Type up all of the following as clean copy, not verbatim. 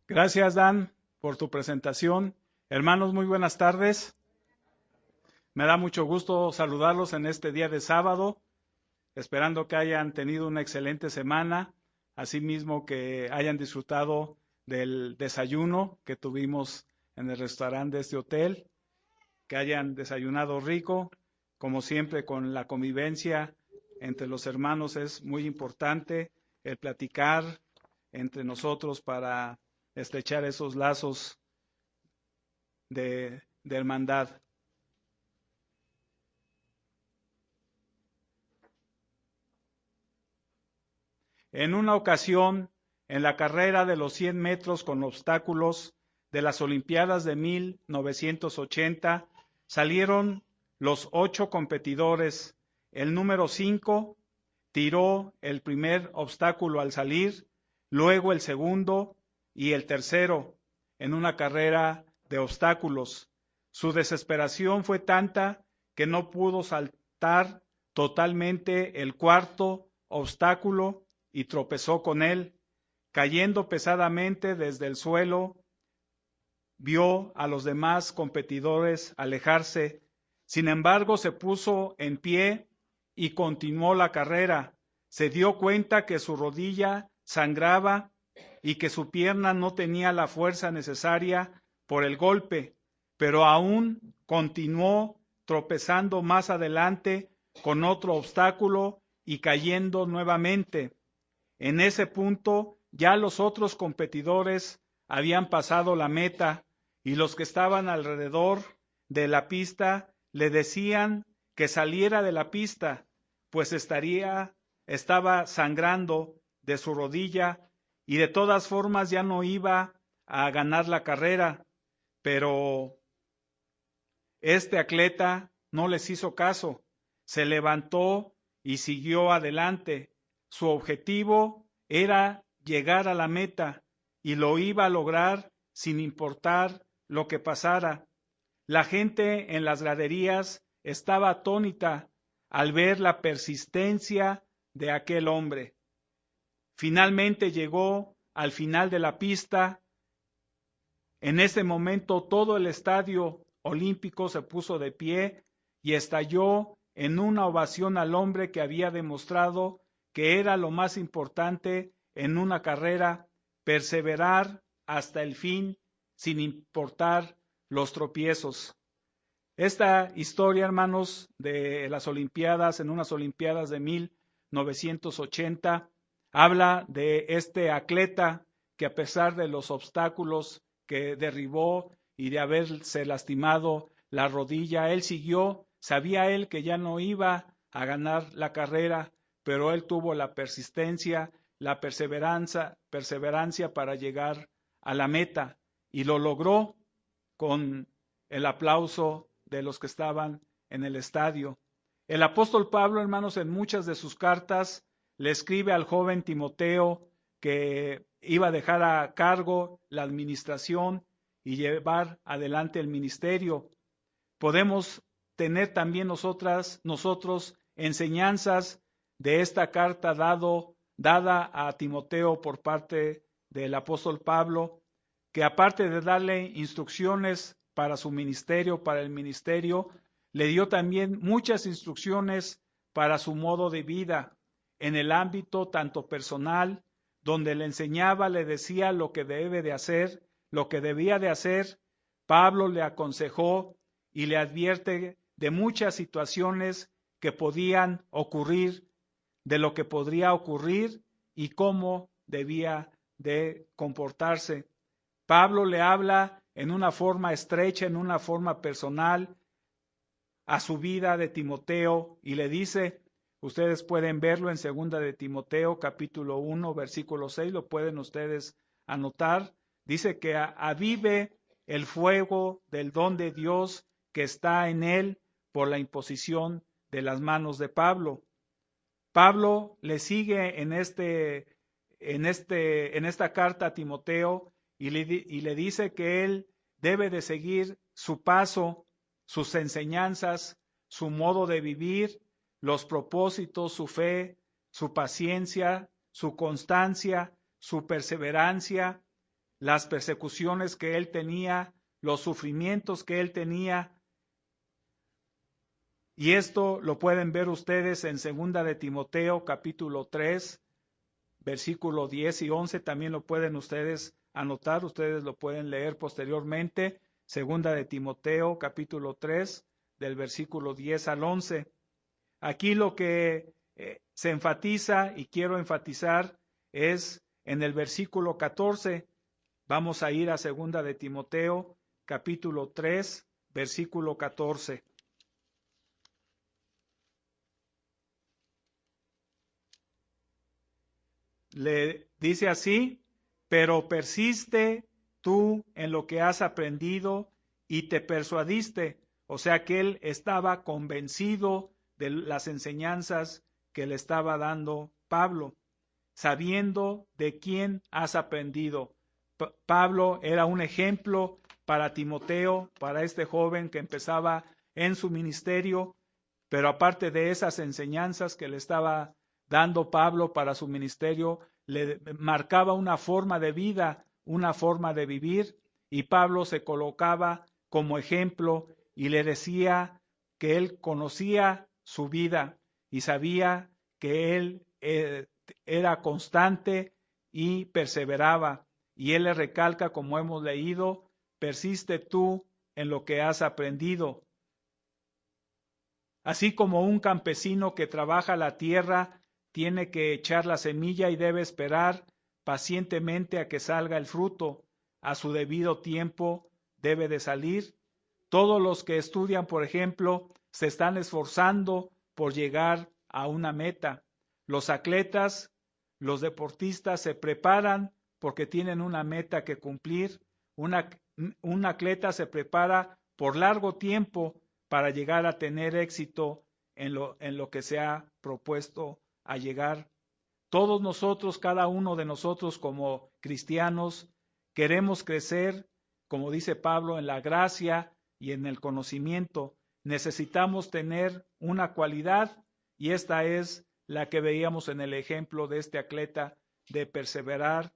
Gracias, Dan, por tu presentación. Hermanos, muy buenas tardes. Me da mucho gusto saludarlos en este día de sábado, esperando que hayan tenido una excelente semana, asimismo que hayan disfrutado del desayuno que tuvimos en el restaurante de este hotel, que hayan desayunado rico, como siempre con la convivencia entre los hermanos es muy importante el platicar entre nosotros para estrechar esos lazos de hermandad. En una ocasión, en la carrera de los 100 metros con obstáculos de las Olimpiadas de 1980, salieron los 8 competidores. El número 5 tiró el primer obstáculo al salir, luego el segundo y el tercero en una carrera de obstáculos. Su desesperación fue tanta que no pudo saltar totalmente el cuarto obstáculo y tropezó con él. Cayendo pesadamente desde el suelo, vio a los demás competidores alejarse. Sin embargo, se puso en pie y continuó la carrera. Se dio cuenta que su rodilla sangraba y que su pierna no tenía la fuerza necesaria por el golpe, pero aún continuó tropezando más adelante con otro obstáculo y cayendo nuevamente. En ese punto ya los otros competidores habían pasado la meta y los que estaban alrededor de la pista le decían que saliera de la pista, pues estaba sangrando de su rodilla y de todas formas ya no iba a ganar la carrera, pero este atleta no les hizo caso, se levantó y siguió adelante. Su objetivo era llegar a la meta y lo iba a lograr sin importar lo que pasara. La gente en las graderías estaba atónita al ver la persistencia de aquel hombre. Finalmente llegó al final de la pista. En ese momento todo el estadio olímpico se puso de pie y estalló en una ovación al hombre que había demostrado que era lo más importante en una carrera, perseverar hasta el fin sin importar los tropiezos. Esta historia, hermanos, de las Olimpiadas, en unas Olimpiadas de 1980, habla de este atleta que a pesar de los obstáculos que derribó y de haberse lastimado la rodilla, él siguió, sabía él que ya no iba a ganar la carrera, pero él tuvo la persistencia, la perseverancia para llegar a la meta y lo logró con el aplauso de los que estaban en el estadio. El apóstol Pablo, hermanos, en muchas de sus cartas le escribe al joven Timoteo que iba a dejar a cargo la administración y llevar adelante el ministerio. Podemos tener también nosotros enseñanzas de esta carta dada a Timoteo por parte del apóstol Pablo, que aparte de darle instrucciones para su ministerio, para el ministerio, le dio también muchas instrucciones para su modo de vida en el ámbito tanto personal, donde le enseñaba, le decía lo que debe de hacer, lo que debía de hacer. Pablo le aconsejó y le advierte de muchas situaciones que podían ocurrir, de lo que podría ocurrir y cómo debía de comportarse. Pablo le habla en una forma estrecha, en una forma personal, a su vida de Timoteo y le dice, ustedes pueden verlo en 2 de Timoteo capítulo 1 versículo 6, lo pueden ustedes anotar, dice que avive el fuego del don de Dios que está en él por la imposición de las manos de Pablo. Pablo le sigue en esta carta a Timoteo y le dice que él debe de seguir su paso, sus enseñanzas, su modo de vivir, los propósitos, su fe, su paciencia, su constancia, su perseverancia, las persecuciones que él tenía, los sufrimientos que él tenía. Y esto lo pueden ver ustedes en 2 de Timoteo, capítulo 3, versículo 10 y 11. También lo pueden ustedes anotar, ustedes lo pueden leer posteriormente. 2 de Timoteo, capítulo 3, del versículo 10 al 11. Aquí lo que se enfatiza y quiero enfatizar es en el versículo 14. Vamos a ir a 2 de Timoteo, capítulo 3, versículo 14. Le dice así: pero persiste tú en lo que has aprendido y te persuadiste. O sea que él estaba convencido de las enseñanzas que le estaba dando Pablo, sabiendo de quién has aprendido. Pablo era un ejemplo para Timoteo, para este joven que empezaba en su ministerio, pero aparte de esas enseñanzas que le estaba dando Pablo para su ministerio, le marcaba una forma de vida, una forma de vivir, y Pablo se colocaba como ejemplo y le decía que él conocía su vida y sabía que él era constante y perseveraba. Y él le recalca, como hemos leído: persiste tú en lo que has aprendido. Así como un campesino que trabaja la tierra tiene que echar la semilla y debe esperar pacientemente a que salga el fruto, a su debido tiempo debe de salir. Todos los que estudian, por ejemplo, se están esforzando por llegar a una meta. Los atletas, los deportistas se preparan porque tienen una meta que cumplir. Un atleta se prepara por largo tiempo para llegar a tener éxito en lo que se ha propuesto a llegar. Todos nosotros, cada uno de nosotros como cristianos, queremos crecer, como dice Pablo, en la gracia y en el conocimiento. Necesitamos tener una cualidad, y esta es la que veíamos en el ejemplo de este atleta, de perseverar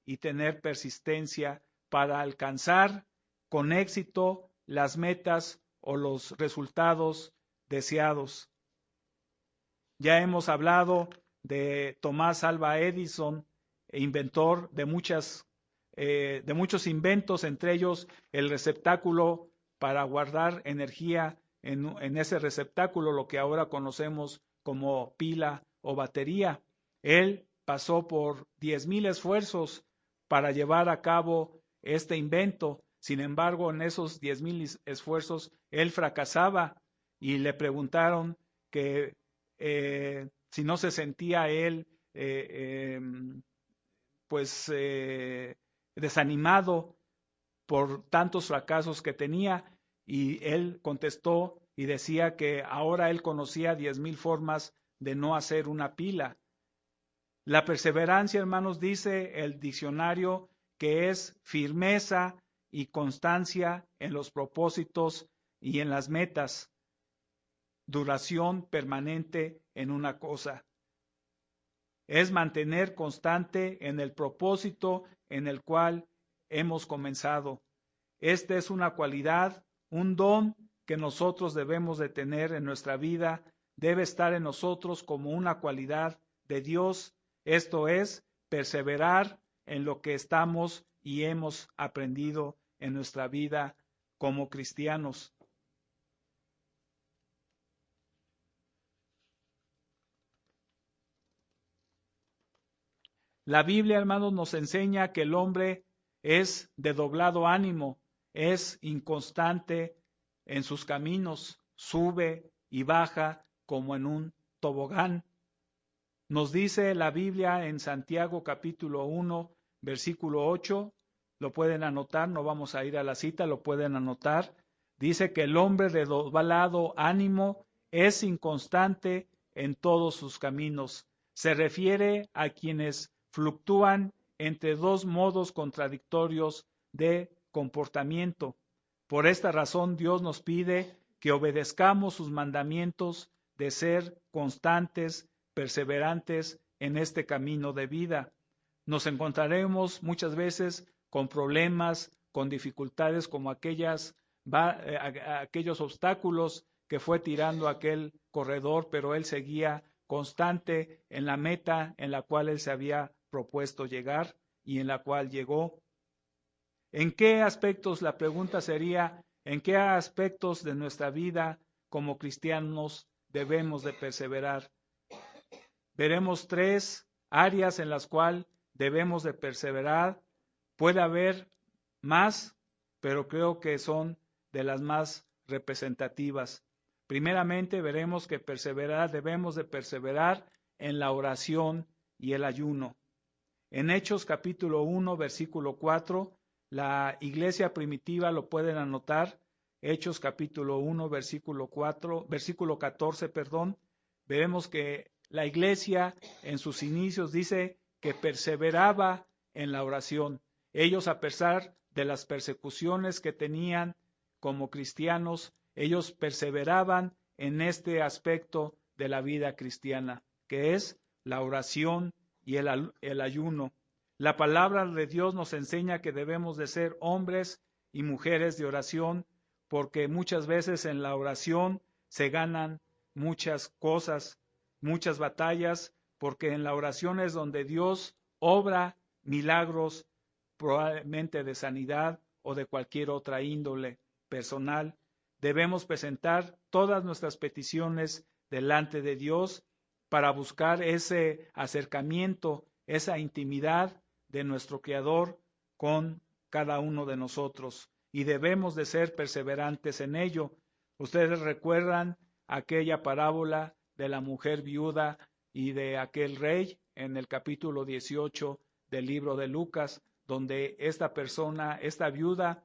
y tener persistencia para alcanzar con éxito las metas o los resultados deseados. Ya hemos hablado de Tomás Alva Edison, inventor de muchos inventos, entre ellos el receptáculo para guardar energía en ese receptáculo, lo que ahora conocemos como pila o batería. Él pasó por 10,000 esfuerzos para llevar a cabo este invento. Sin embargo, en esos 10,000 esfuerzos, él fracasaba, y le preguntaron que si no se sentía él desanimado por tantos fracasos que tenía, y él contestó y decía que ahora él conocía 10,000 formas de no hacer una pila. La perseverancia, hermanos, dice el diccionario, que es firmeza y constancia en los propósitos y en las metas, duración permanente en una cosa. Es mantener constante en el propósito en el cual hemos comenzado. Esta es una cualidad, un don que nosotros debemos de tener en nuestra vida. Debe estar en nosotros como una cualidad de Dios. Esto es, perseverar en lo que estamos y hemos aprendido en nuestra vida como cristianos. La Biblia, hermanos, nos enseña que el hombre es de doblado ánimo, es inconstante en sus caminos, sube y baja como en un tobogán. Nos dice la Biblia en Santiago capítulo 1, versículo 8, lo pueden anotar, no vamos a ir a la cita, lo pueden anotar. Dice que el hombre de doblado ánimo es inconstante en todos sus caminos. Se refiere a quienes fluctúan entre dos modos contradictorios de comportamiento. Por esta razón, Dios nos pide que obedezcamos sus mandamientos de ser constantes, perseverantes en este camino de vida. Nos encontraremos muchas veces con problemas, con dificultades como aquellos obstáculos que fue tirando aquel corredor, pero él seguía constante en la meta en la cual él se había propuesto llegar y en la cual llegó. ¿En qué aspectos? La pregunta sería, ¿en qué aspectos de nuestra vida como cristianos debemos de perseverar? Veremos 3 áreas en las cuales debemos de perseverar. Puede haber más, pero creo que son de las más representativas. Primeramente veremos que debemos de perseverar en la oración y el ayuno. En Hechos capítulo 1, versículo 4, la iglesia primitiva lo pueden anotar. Hechos capítulo 1, versículo 14, veremos que la iglesia en sus inicios dice que perseveraba en la oración. Ellos, a pesar de las persecuciones que tenían como cristianos, ellos perseveraban en este aspecto de la vida cristiana, que es la oración y el ayuno. La palabra de Dios nos enseña que debemos de ser hombres y mujeres de oración, porque muchas veces en la oración se ganan muchas cosas, muchas batallas, porque en la oración es donde Dios obra milagros, probablemente de sanidad o de cualquier otra índole personal. Debemos presentar todas nuestras peticiones delante de Dios para buscar ese acercamiento, esa intimidad de nuestro Creador con cada uno de nosotros. Y debemos de ser perseverantes en ello. Ustedes recuerdan aquella parábola de la mujer viuda y de aquel rey en el capítulo 18 del libro de Lucas, donde esta persona, esta viuda,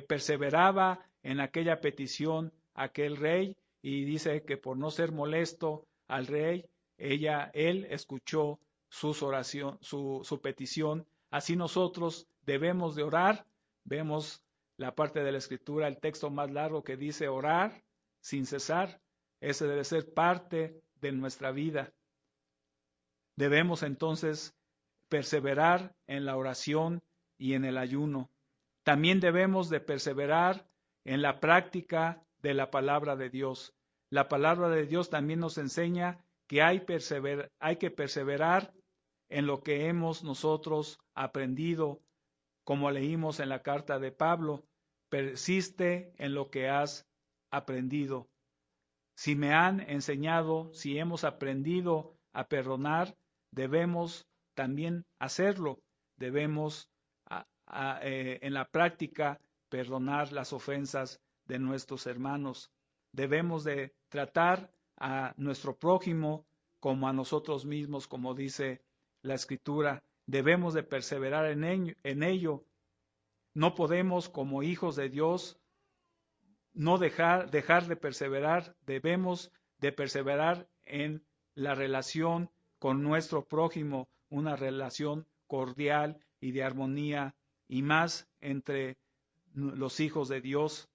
perseveraba en aquella petición a aquel rey, y dice que por no ser molesto al rey, él escuchó su petición. Así nosotros debemos de orar. Vemos la parte de la escritura, el texto más largo que dice orar sin cesar. Ese debe ser parte de nuestra vida. Debemos entonces perseverar en la oración y en el ayuno. También debemos de perseverar en la práctica de la palabra de Dios. La palabra de Dios también nos enseña que hay que perseverar en lo que hemos nosotros aprendido, como leímos en la carta de Pablo. Persiste en lo que has aprendido. Si me han enseñado, si hemos aprendido a perdonar, debemos también hacerlo. Debemos en la práctica perdonar las ofensas de nuestros hermanos. Debemos de tratar a nuestro prójimo como a nosotros mismos, como dice la Escritura. Debemos de perseverar en ello. No podemos, como hijos de Dios, no dejar de perseverar. Debemos de perseverar en la relación con nuestro prójimo, una relación cordial y de armonía, y más entre los hijos de Dios.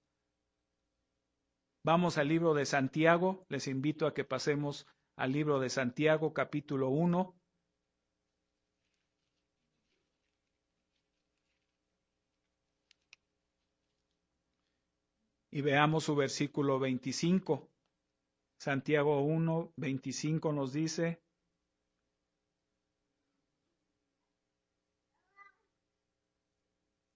Vamos al libro de Santiago. Les invito a que pasemos al libro de Santiago, capítulo 1. Y veamos su versículo 25. Santiago 1, 25 nos dice: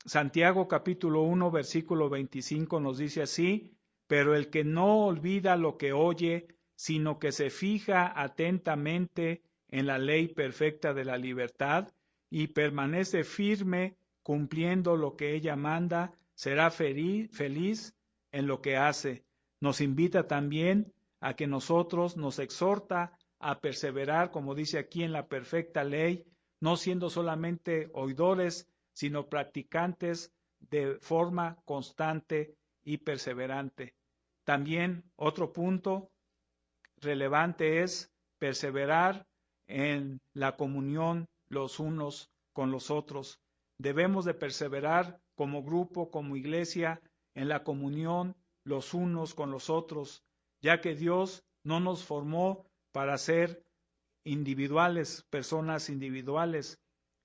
Santiago capítulo 1, versículo 25 nos dice así: pero el que no olvida lo que oye, sino que se fija atentamente en la ley perfecta de la libertad y permanece firme cumpliendo lo que ella manda, será feliz en lo que hace. Nos invita también a que nosotros, nos exhorta a perseverar, como dice aquí, en la perfecta ley, no siendo solamente oidores, sino practicantes de forma constante y perseverante. También otro punto relevante es perseverar en la comunión los unos con los otros. Debemos de perseverar como grupo, como iglesia, en la comunión los unos con los otros, ya que Dios no nos formó para ser individuales, personas individuales.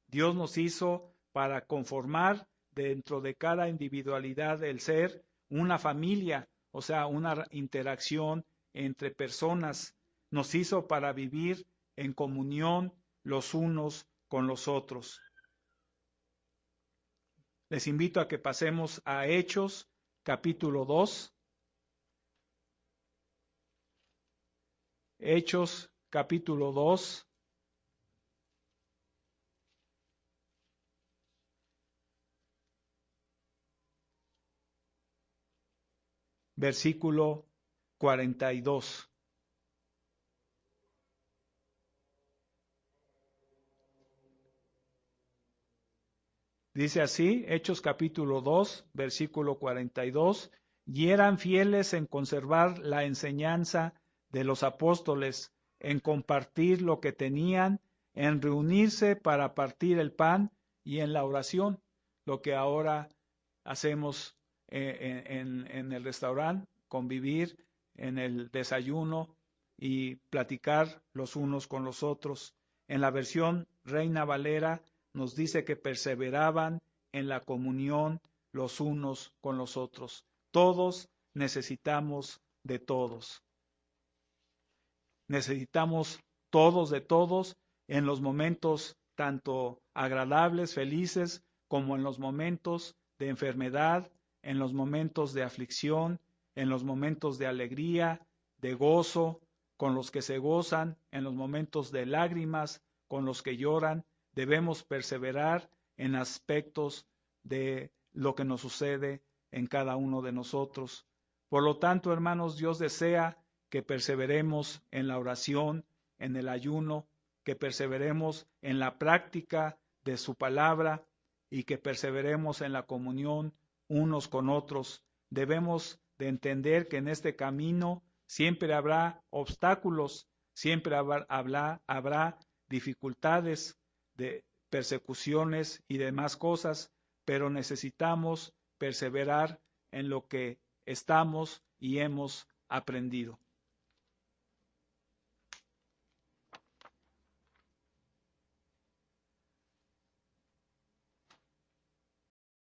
Dios nos hizo para conformar dentro de cada individualidad del ser una familia, o sea, una interacción entre personas. Nos hizo para vivir en comunión los unos con los otros. Les invito a que pasemos a Hechos, capítulo 2. Hechos, capítulo 2. Versículo 42. Dice así, Hechos capítulo 2, versículo 42, y eran fieles en conservar la enseñanza de los apóstoles, en compartir lo que tenían, en reunirse para partir el pan y en la oración, lo que ahora hacemos en el restaurante, convivir en el desayuno y platicar los unos con los otros. En la versión Reina Valera nos dice que perseveraban en la comunión los unos con los otros. Todos necesitamos de todos. Necesitamos todos de todos en los momentos tanto agradables, felices, como en los momentos de enfermedad, en los momentos de aflicción, en los momentos de alegría, de gozo, con los que se gozan, en los momentos de lágrimas, con los que lloran. Debemos perseverar en aspectos de lo que nos sucede en cada uno de nosotros. Por lo tanto, hermanos, Dios desea que perseveremos en la oración, en el ayuno, que perseveremos en la práctica de su palabra y que perseveremos en la comunión unos con otros. Debemos de entender que en este camino siempre habrá obstáculos, siempre habrá dificultades, de persecuciones y demás cosas, pero necesitamos perseverar en lo que estamos y hemos aprendido.